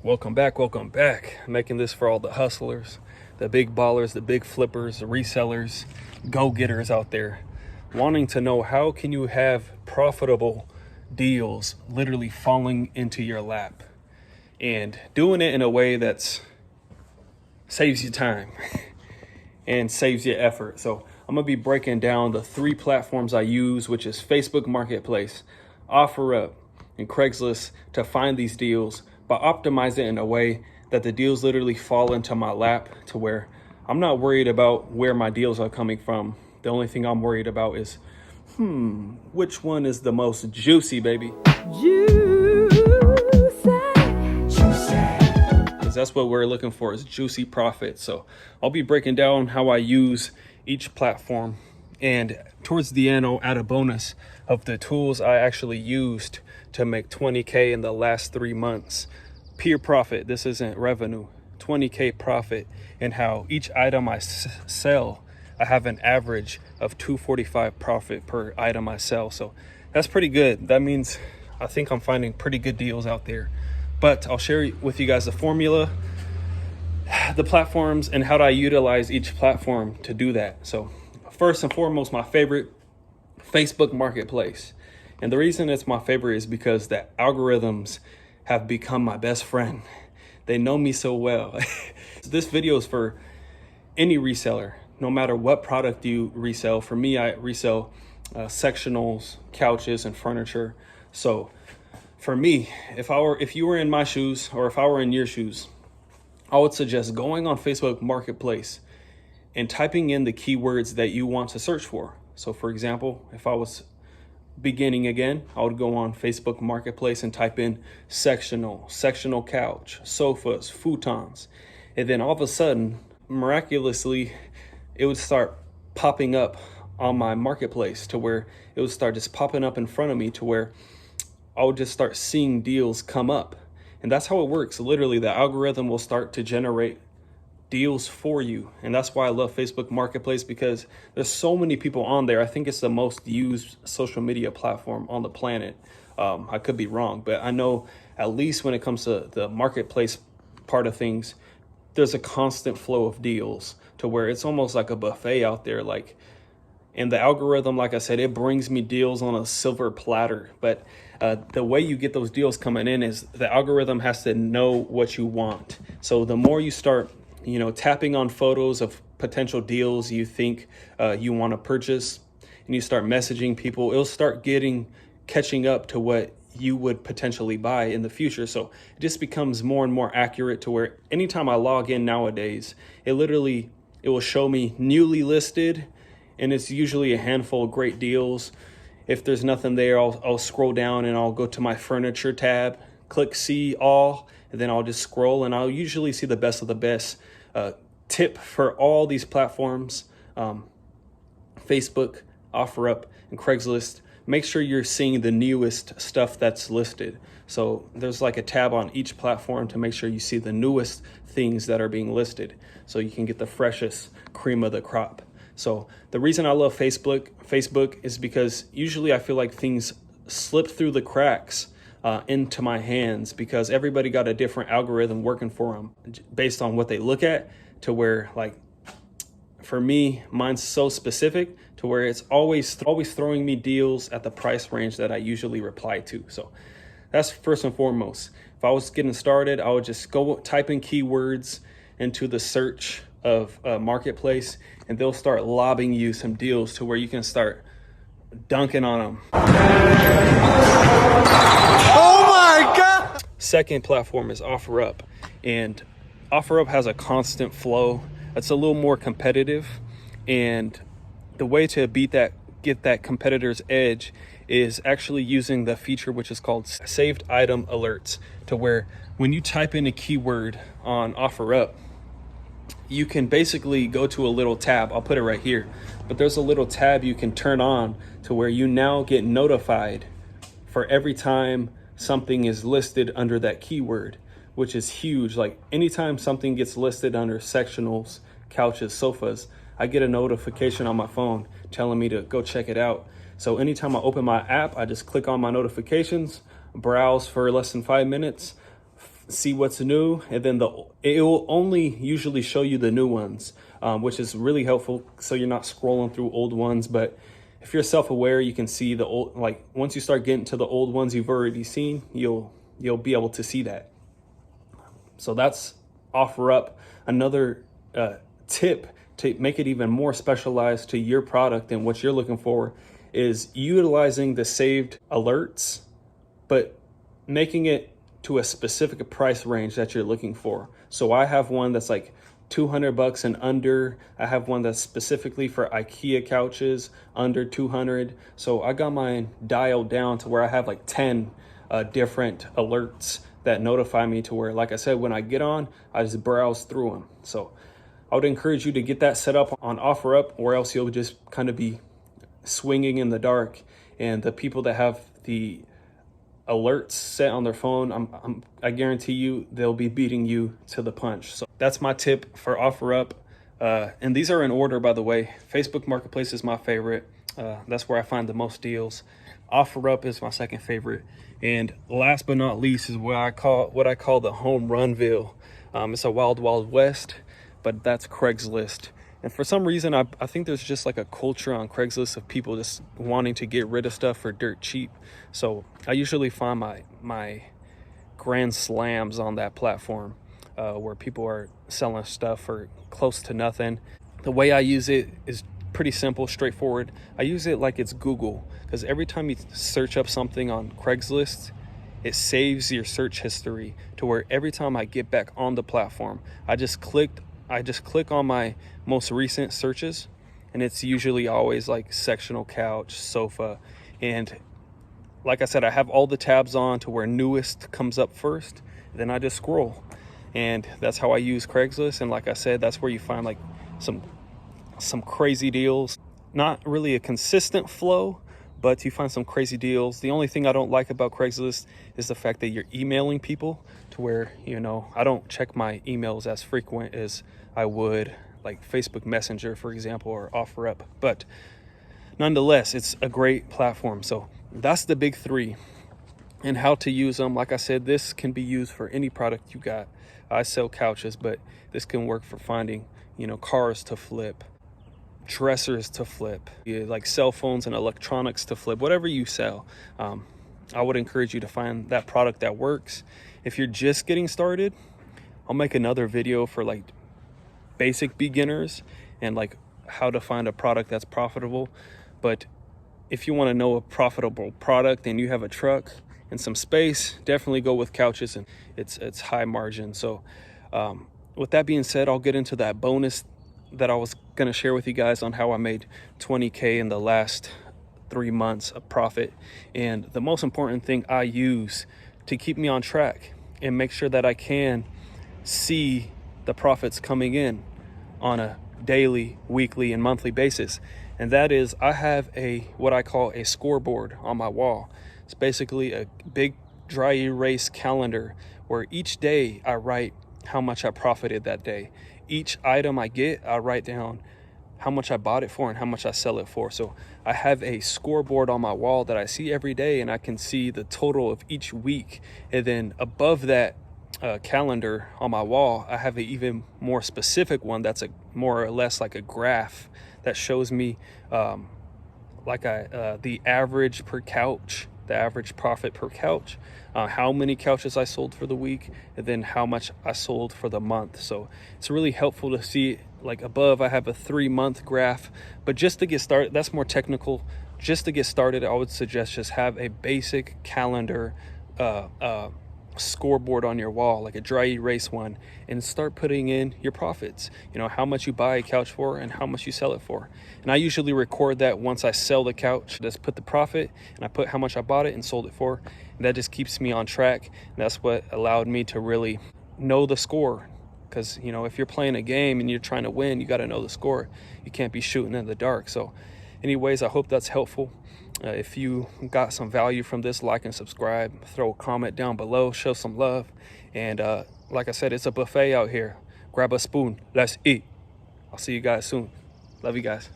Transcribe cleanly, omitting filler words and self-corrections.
Welcome back. I'm making this for all the hustlers, the big ballers, the big flippers, the resellers, go-getters out there wanting to know how can you have profitable deals literally falling into your lap and doing it in a way that saves you time and saves you effort. So I'm gonna be breaking down the 3 platforms I use, which is Facebook Marketplace, OfferUp, and Craigslist to find these deals, but optimize it in a way that the deals literally fall into my lap to where I'm not worried about where my deals are coming from. The only thing I'm worried about is, which one is the most juicy, baby? Juicy. Because that's what we're looking for, is juicy profit. So I'll be breaking down how I use each platform. And towards the end, I'll add a bonus of the tools I actually used to make 20K in the last 3 months. Pure profit. This isn't revenue. 20K profit, and how each item I sell, I have an average of $245 profit per item I sell. So that's pretty good. That means I think I'm finding pretty good deals out there. But I'll share with you guys the formula, the platforms, and how do I utilize each platform to do that. So first and foremost, my favorite, Facebook Marketplace. And the reason it's my favorite is because the algorithms have become my best friend. They know me so well. This video is for any reseller, no matter what product you resell. For me, I resell sectionals, couches, and furniture. So for me, if you were in my shoes, or if I were in your shoes, I would suggest going on Facebook Marketplace and typing in the keywords that you want to search for. So for example, if I was beginning again, I would go on Facebook Marketplace and type in sectional couch, sofas, futons. And then all of a sudden, miraculously, it would start popping up on my marketplace to where it would start just popping up in front of me to where I would just start seeing deals come up. And that's how it works. Literally, the algorithm will start to generate deals for you. And that's why I love Facebook Marketplace, because there's so many people on there. I think it's the most used social media platform on the planet. I could be wrong, but I know at least when it comes to the marketplace part of things, there's a constant flow of deals to where it's almost like a buffet out there. And the algorithm, like I said, it brings me deals on a silver platter. But the way you get those deals coming in is the algorithm has to know what you want. So the more you start tapping on photos of potential deals you think you want to purchase, and you start messaging people, it'll start catching up to what you would potentially buy in the future. So it just becomes more and more accurate to where anytime I log in nowadays, it will show me newly listed, and it's usually a handful of great deals. If there's nothing there, I'll scroll down and I'll go to my furniture tab, click see all, and then I'll just scroll and I'll usually see the best of the best. Tip for all these platforms, Facebook, OfferUp, and Craigslist, make sure you're seeing the newest stuff that's listed. So there's like a tab on each platform to make sure you see the newest things that are being listed, so you can get the freshest cream of the crop. So the reason I love Facebook is because usually I feel like things slip through the cracks into my hands, because everybody got a different algorithm working for them based on what they look at, to where, like, for me, mine's so specific to where it's always throwing me deals at the price range that I usually reply to. So that's first and foremost. If I was getting started, I would just go type in keywords into the search of marketplace, and they'll start lobbing you some deals to where you can start dunking on them. Oh my God! Second platform is OfferUp, and OfferUp has a constant flow. It's a little more competitive, and the way to get that competitor's edge is actually using the feature which is called saved item alerts, to where when you type in a keyword on OfferUp, you can basically go to a little tab. I'll put it right here, but there's a little tab you can turn on to where you now get notified for every time something is listed under that keyword, which is huge. Like anytime something gets listed under sectionals, couches, sofas, I get a notification on my phone telling me to go check it out. So anytime I open my app, I just click on my notifications, browse for less than 5 minutes, see what's new, and then it will only usually show you the new ones, which is really helpful, so you're not scrolling through old ones. But if you're self-aware, you can see the old, like once you start getting to the old ones you've already seen, you'll be able to see that. So that's OfferUp. Another tip to make it even more specialized to your product and what you're looking for is utilizing the saved alerts, but making it to a specific price range that you're looking for. So I have one that's like $200 and under. I have one that's specifically for IKEA couches, under 200. So I got mine dialed down to where I have like 10 different alerts that notify me, to where, like I said, when I get on, I just browse through them. So I would encourage you to get that set up on OfferUp, or else you'll just kind of be swinging in the dark. And the people that have the alerts set on their phone, I guarantee you they'll be beating you to the punch. So that's my tip for OfferUp. And these are in order, by the way. Facebook Marketplace is my favorite. That's where I find the most deals. OfferUp is my second favorite. And last but not least is what I call the home runville. It's a wild, wild west, but that's Craigslist. And for some reason, I think there's just like a culture on Craigslist of people just wanting to get rid of stuff for dirt cheap. So I usually find my grand slams on that platform, where people are selling stuff for close to nothing. The way I use it is pretty simple, straightforward. I use it like it's Google, because every time you search up something on Craigslist, it saves your search history, to where every time I get back on the platform, I just click on my most recent searches, and it's usually always like sectional couch, sofa. And like I said, I have all the tabs on to where newest comes up first, then I just scroll. And that's how I use Craigslist. And like I said, that's where you find like some crazy deals. Not really a consistent flow, but you find some crazy deals. The only thing I don't like about Craigslist is the fact that you're emailing people, to where, I don't check my emails as frequent as I would like Facebook Messenger, for example, or OfferUp. But nonetheless, it's a great platform. So that's the big three, and how to use them. Like I said, this can be used for any product you got. I sell couches, but this can work for finding, cars to flip, dressers to flip, like cell phones and electronics to flip, whatever you sell. I would encourage you to find that product that works. If you're just getting started, I'll make another video for like basic beginners and like how to find a product that's profitable. But if you want to know a profitable product and you have a truck and some space, definitely go with couches, and it's high margin. So with that being said, I'll get into that bonus that I was going to share with you guys on how I made 20K in the last 3 months of profit. And the most important thing I use to keep me on track and make sure that I can see the profits coming in on a daily, weekly, and monthly basis. And that is, I have what I call a scoreboard on my wall. It's basically a big dry erase calendar where each day I write how much I profited that day. Each item I get, I write down how much I bought it for and how much I sell it for. So I have a scoreboard on my wall that I see every day, and I can see the total of each week. And then above that calendar on my wall, I have an even more specific one that's more or less like a graph that shows me the average per couch, the average profit per couch, how many couches I sold for the week, and then how much I sold for the month. So it's really helpful to see. Like above, I have a 3-month graph. But just to get started, that's more technical. Just to get started, I would suggest just have a basic calendar scoreboard on your wall, like a dry erase one, and start putting in your profits. How much you buy a couch for and how much you sell it for. And I usually record that once I sell the couch. Just put the profit, and I put how much I bought it and sold it for. And that just keeps me on track. And that's what allowed me to really know the score. Because, if you're playing a game and you're trying to win, you got to know the score. You can't be shooting in the dark. So anyways, I hope that's helpful. If you got some value from this, like and subscribe, throw a comment down below, show some love. And like I said, it's a buffet out here. Grab a spoon. Let's eat. I'll see you guys soon. Love you guys.